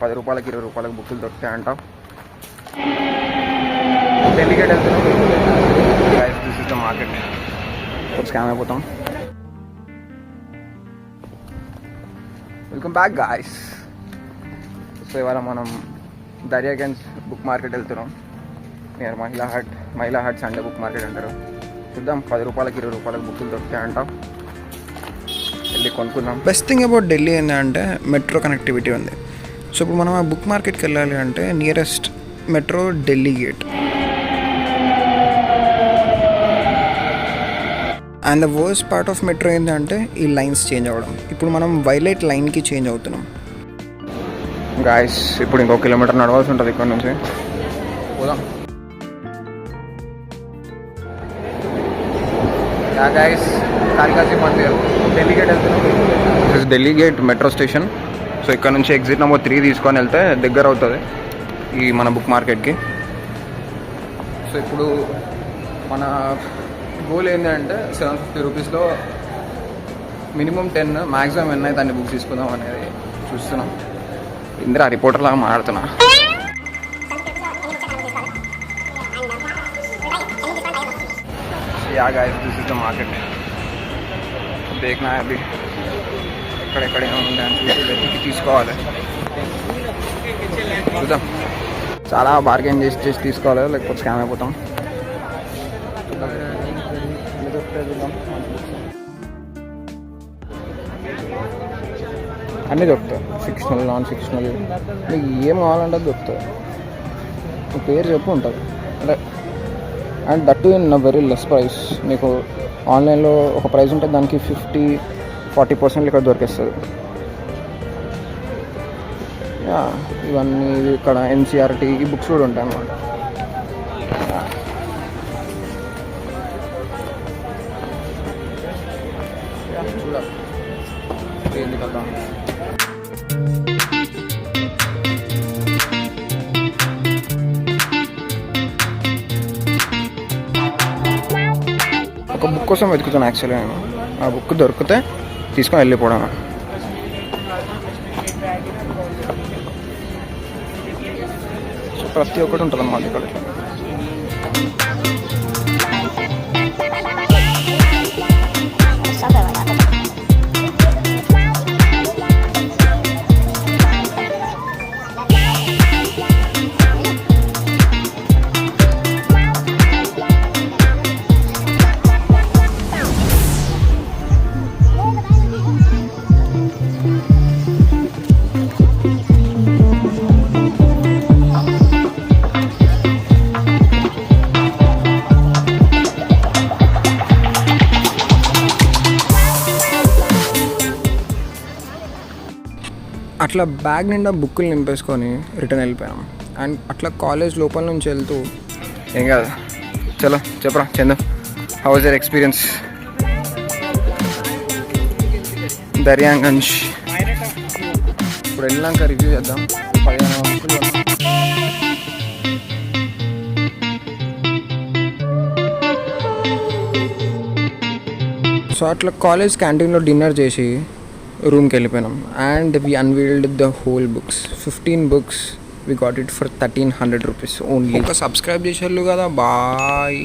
10 రూపాయలకి 20 రూపాయలకు బుక్కులు దొరుకుతాయంట. డెలిగేట్ వెళ్తున్నాం. This is the market. Scam అయిపోతాం. Welcome back guys. సో ఇవాళ మనం దర్యాగంజ్ బుక్ మార్కెట్ వెళ్తున్నాం. Near Mahila Haat Sunday book market అంటారు. చూద్దాం 10 రూపాయలకి 20 రూపాయలకు బుక్కులు దొరుకుతాయంట. వెళ్ళి కొనుక్కుందాం. బెస్ట్ థింగ్ అబౌట్ ఢిల్లీ ఏంటంటే మెట్రో కనెక్టివిటీ ఉంది. సో ఇప్పుడు మనం ఆ బుక్ మార్కెట్కి వెళ్ళాలి అంటే nearest metro Delhi gate. And the worst part of metro ఏంటంటే ఈ లైన్స్ చేంజ్ అవ్వడం. ఇప్పుడు మనం వైలెట్ లైన్కి చేంజ్ అవుతున్నాం. గాయస్ ఇప్పుడు ఇంకో కిలోమీటర్ నడవాల్సి ఉంటుంది ఇక్కడ నుంచి. పోదాం. గాయస్ కాళికాజీ మందిర్ ఢిల్లీ గేట్ వెళ్తున్నాం. This is Delhi gate metro station. So ఇక్కడ నుంచి ఎగ్జిట్ నెంబర్ 3 తీసుకొని వెళ్తే దగ్గర అవుతుంది ఈ మన బుక్ మార్కెట్కి. సో ఇప్పుడు మన గోల్ ఏంటంటే 750 రూపీస్లో మినిమం 10 మ్యాక్సిమం ఎన్ని అయితే అన్ని బుక్స్ తీసుకుందాం అనేది చూస్తున్నాం. ఇందిరా రిపోర్టర్ లాగా మాట్లాడుతున్నా. Yeah guys this is the market. దేఖ్నా అభి ఎక్కడెక్కడ ఏముంది అని చూసి వెతికి తీసుకోవాలి. చూద్దాం. చాలా బార్గెన్ చేసి తీసుకోవాలి, లేకపోతే స్కామ్ అయిపోతాం. అన్నీ దొరుకుతాయి. ఫిక్షనల్, నాన్ ఫిక్షనల్, మీకు ఏం కావాలంటే దొరుకుతుంది. మీ పేరు చెప్పు ఉంటుంది అంటే. And that in very less price. మీకు ఆన్లైన్లో ఒక ప్రైస్ ఉంటుంది, దానికి 50-40% ఇక్కడ దొరికేస్తుంది. ఇవన్నీ ఇక్కడ ఎన్సీఆర్టీ ఈ బుక్స్ కూడా ఉంటాయి అన్నమాట. చూడాలి ఏంది కదా. ఒక బుక్ కోసం వెతుకుతాను యాక్చువల్గా నేను. ఆ బుక్ దొరికితే తీసుకొని వెళ్ళిపోవడం. సో ప్రతి ఒక్కటి ఉంటుంది అన్నమాట ఇక్కడ. అట్లా బ్యాగ్ నిండా బుక్కులు నింపేసుకొని రిటర్న్ వెళ్ళిపోయాం. అండ్ అట్లా కాలేజ్ లోపల నుంచి వెళ్తూ ఏం కాదు, చలో చెప్పరా Chandu, how was your experience? Daryaganj ఇప్పుడు వెళ్ళాక రివ్యూ చేద్దాం. 15 బుక్కులు. సో అట్లా కాలేజ్ క్యాంటీన్లో డిన్నర్ చేసి రూమ్కి వెళ్ళిపోయినాం. And we unveiled the whole books. 15 books. We got it for 1300 rupees only. ఒక సబ్స్క్రైబ్ చేసేళ్ళు కదా. బాయ్.